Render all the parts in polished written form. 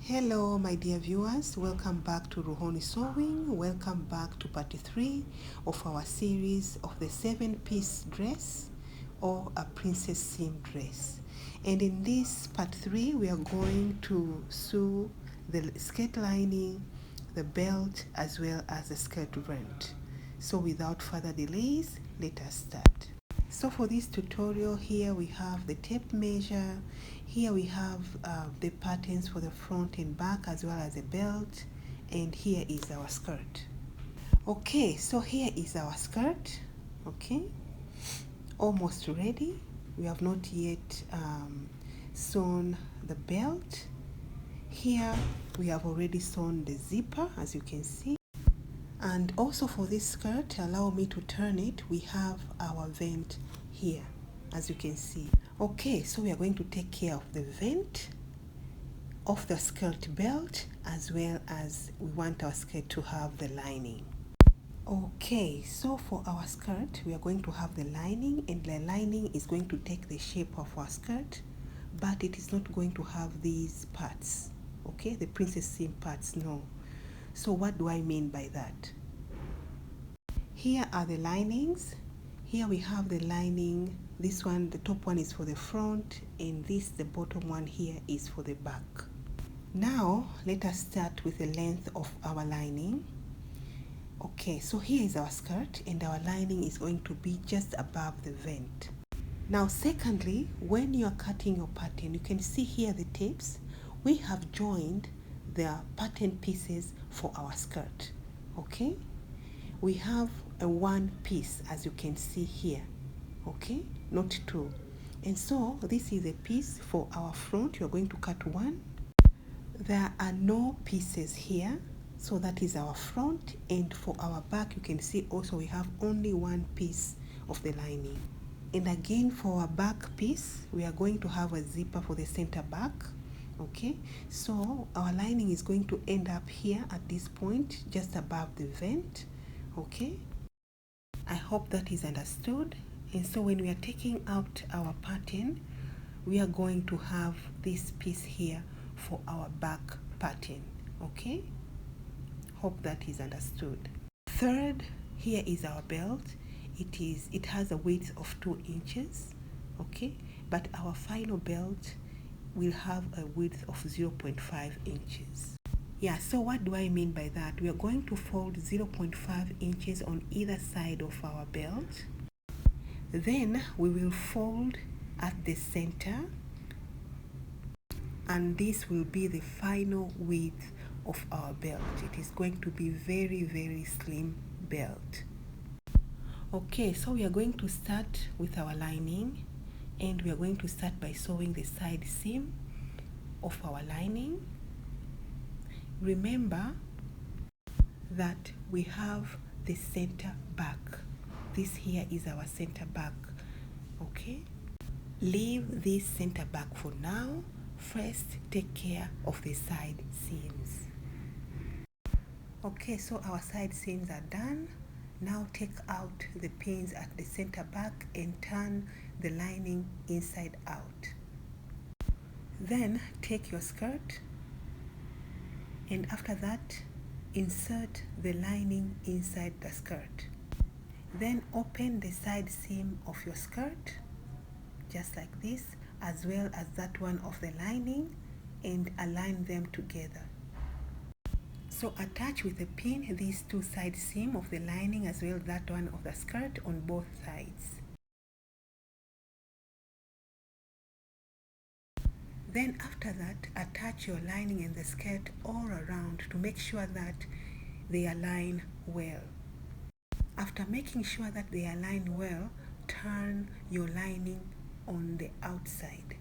Hello my dear viewers, welcome back to Ruhoni Sewing. Welcome back to part 3 of our series of the 7-piece dress or a princess seam dress. And in this part 3 we are going to sew the skirt lining, the belt as well as the skirt vent. So without further delays, let us start. So for this tutorial, here we have the tape measure, here we have the patterns for the front and back as well as the belt, and here is our skirt. Okay, so here is our skirt, okay, almost ready. We have not yet sewn the belt. Here we have already sewn the zipper, as you can see. And also for this skirt, allow me to turn it, we have our vent here, as you can see. Okay, so we are going to take care of the vent of the skirt belt, as well as we want our skirt to have the lining. Okay, so for our skirt, we are going to have the lining, and the lining is going to take the shape of our skirt, but it is not going to have these parts, okay, the princess seam parts, no. So what do I mean by that? Here are the linings. Here we have the lining. This one, the top one is for the front, and this, the bottom one here, is for the back. Now, let us start with the length of our lining. Okay, so here is our skirt, and our lining is going to be just above the vent. Now, secondly, when you are cutting your pattern, you can see here the tapes. We have joined the pattern pieces for our skirt, okay? We have a one piece, as you can see here, okay, not two. And so this is a piece for our front. You're going to cut one. There are no pieces here, so that is our front. And for our back, you can see also we have only one piece of the lining. And again, for our back piece, we are going to have a zipper for the center back. Okay, so our lining is going to end up here at this point, just above the vent. Okay, I hope that is understood. And so when we are taking out our pattern, we are going to have this piece here for our back pattern. Okay, hope that is understood. Third, here is our belt. It has a width of 2 inches, okay, but our final belt will have a width of 0.5 inches. Yeah, so what do I mean by that? We are going to fold 0.5 inches on either side of our belt. Then we will fold at the center, and this will be the final width of our belt. It is going to be very, very slim belt. Okay, so we are going to start with our lining, and we are going to start by sewing the side seam of our lining. Remember that we have the center back. This here is our center back, okay? Leave this center back for now. First, take care of the side seams. Okay, so our side seams are done. Now take out the pins at the center back and turn the lining inside out. Then take your skirt, and after that, insert the lining inside the skirt. Then open the side seam of your skirt, just like this, as well as that one of the lining, and align them together. So attach with a pin these two side seam of the lining as well as that one of the skirt on both sides. Then after that, attach your lining and the skirt all around to make sure that they align well. After making sure that they align well, turn your lining on the outside.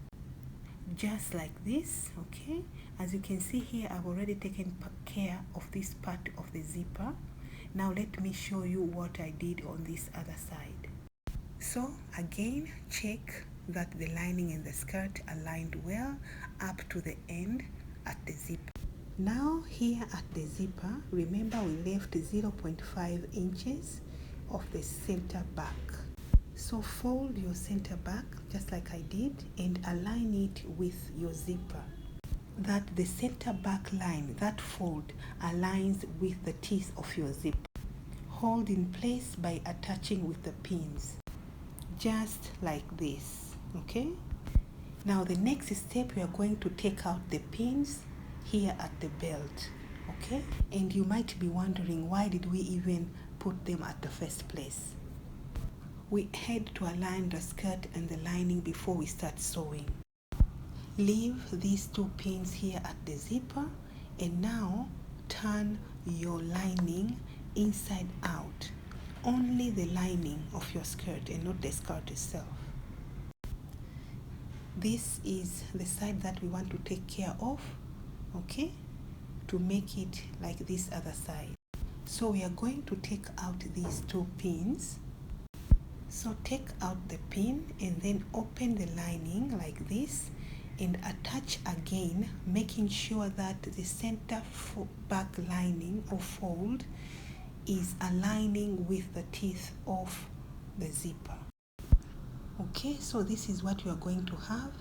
Just like this, okay? As you can see here, I've already taken care of this part of the zipper. Now let me show you what I did on this other side. So again, check that the lining and the skirt aligned well up to the end at the zipper. Now here at the zipper, remember we left 0.5 inches of the center back. So fold your center back just like I did and align it with your zipper. that the center back line, that fold, aligns with the teeth of your zip. Hold in place by attaching with the pins, just like this, okay? Now the next step, we are going to take out the pins here at the belt, okay? And you might be wondering, why did we even put them at the first place? We had to align the skirt and the lining before we start sewing. Leave these two pins here at the zipper, and now turn your lining inside out. Only the lining of your skirt and not the skirt itself. This is the side that we want to take care of, okay, to make it like this other side. So we are going to take out these two pins. So take out the pin and then open the lining like this and attach again, making sure that the center back lining or fold is aligning with the teeth of the zipper. Okay, so this is what you are going to have.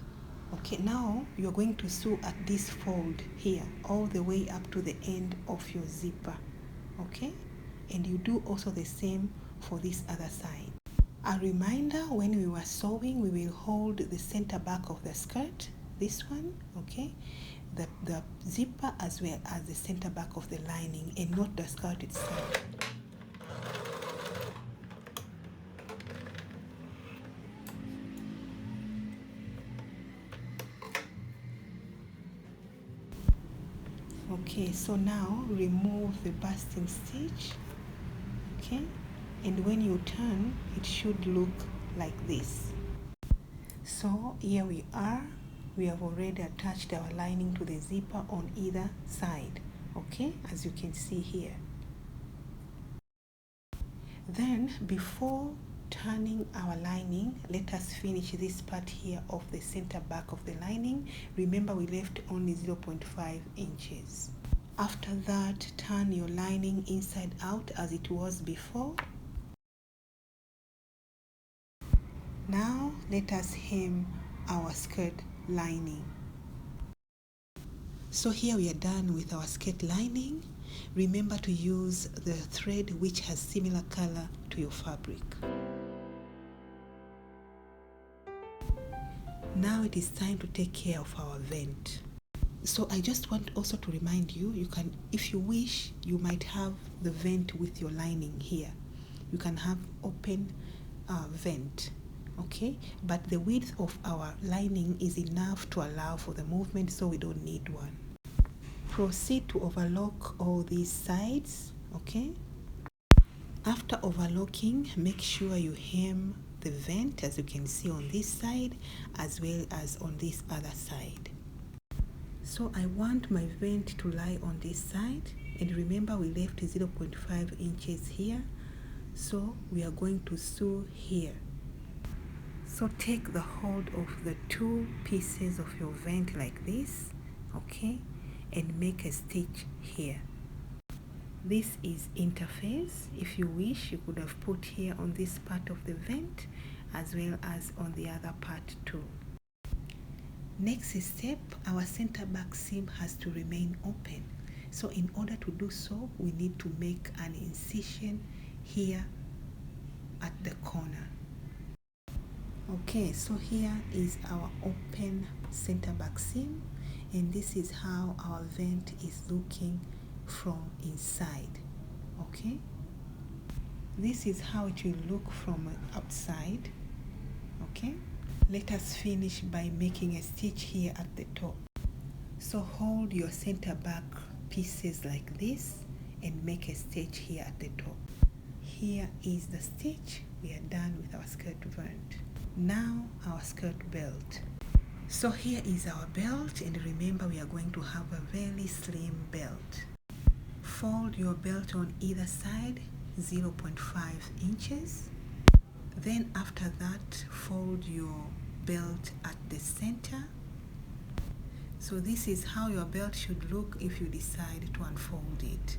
Okay, now you're going to sew at this fold here all the way up to the end of your zipper. Okay, and you do also the same for this other side. A reminder, when we were sewing, we will hold the center back of the skirt, this one, okay, the zipper as well as the center back of the lining, and not the skirt itself. Okay, so now remove the basting stitch, okay, and when you turn, it should look like this. So here we are. We have already attached our lining to the zipper on either side, okay, as you can see here. Then before turning our lining, let us finish this part here of the center back of the lining. Remember, we left only 0.5 inches. After that, turn your lining inside out as it was before. Now let us hem our skirt lining. So here we are done with our skirt lining. Remember to use the thread which has similar color to your fabric. Now it is time to take care of our vent. So I just want also to remind you, you can, if you wish, you might have the vent with your lining here. You can have open vent, okay? But the width of our lining is enough to allow for the movement, so we don't need one. Proceed to overlock all these sides, okay? After overlocking, make sure you hem the vent, as you can see on this side as well as on this other side. So I want my vent to lie on this side, and remember we left 0.5 inches here, so we are going to sew here. So take the hold of the two pieces of your vent like this, okay, and make a stitch here. This is interface. If you wish, you could have put here on this part of the vent as well as on the other part too. Next step, our center back seam has to remain open. So in order to do so, we need to make an incision here at the corner. Okay, so here is our open center back seam, and this is how our vent is looking from inside. Okay, this is how it will look from outside. Okay, let us finish by making a stitch here at the top. So hold your center back pieces like this and make a stitch here at the top. Here is the stitch. We are done with our skirt vent. Now our skirt belt. So here is our belt, and remember we are going to have a very slim belt. Fold your belt on either side 0.5 inches. Then after that, fold your belt at the center. So this is how your belt should look if you decide to unfold it.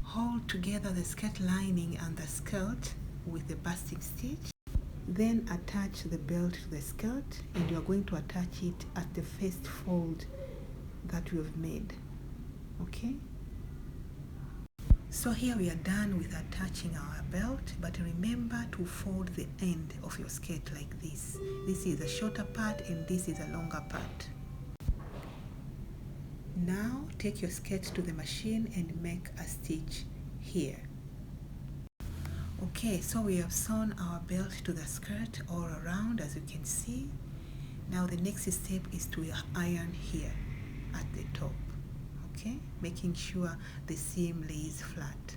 Hold together the skirt lining and the skirt with the basting stitch. Then attach the belt to the skirt, and you are going to attach it at the first fold that we've made. Okay, so here we are done with attaching our belt, but remember to fold the end of your skirt like this. This is a shorter part and this is a longer part. Now take your skirt to the machine and make a stitch here. Okay, so we have sewn our belt to the skirt all around, as you can see. Now the next step is to iron here at the top, okay, making sure the seam lays flat.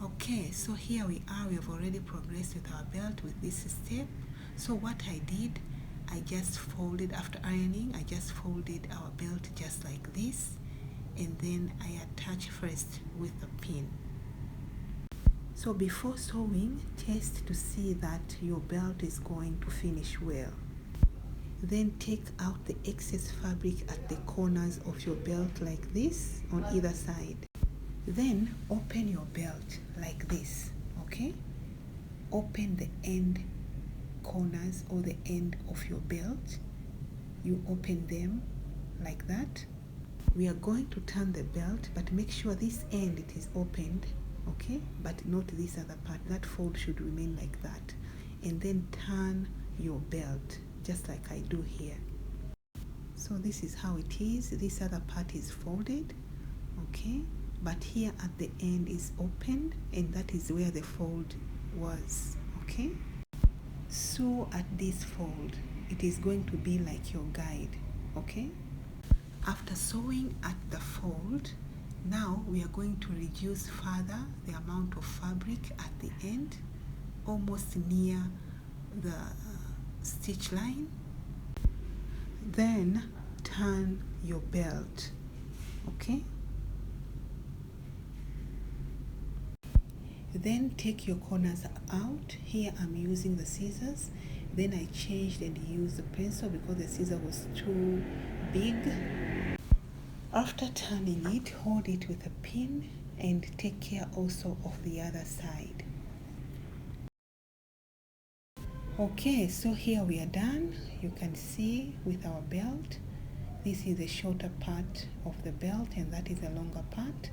Okay, so here we are. We have already progressed with our belt with this step. So what I did, I just folded, after ironing, I just folded our belt just like this, and then I attach first with a pin. So before sewing, test to see that your belt is going to finish well. Then take out the excess fabric at the corners of your belt like this on either side. Then open your belt like this, okay? Open the end corners or the end of your belt. You open them like that. We are going to turn the belt, but make sure this end it is opened, okay? But not this other part. That fold should remain like that. And then turn your belt just like I do here. So this is how it is. This other part is folded, okay? But here at the end is opened, and that is where the fold was, okay? So at this fold, it is going to be like your guide, okay? After sewing at the fold, now we are going to reduce further the amount of fabric at the end, almost near the stitch line. Then turn your belt, okay? Then take your corners out. Here I'm using the scissors. Then I changed and used the pencil because the scissor was too big. After turning it, hold it with a pin and take care also of the other side. Okay, so here we are done. You can see with our belt, this is the shorter part of the belt and that is the longer part.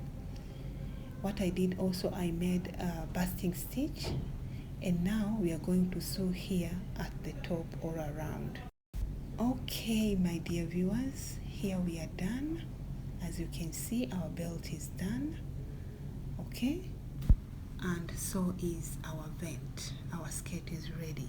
What I did also, I made a basting stitch, and now we are going to sew here at the top all around. Okay, my dear viewers, here we are done. As you can see, our belt is done, okay? And so is our vent. Our skirt is ready.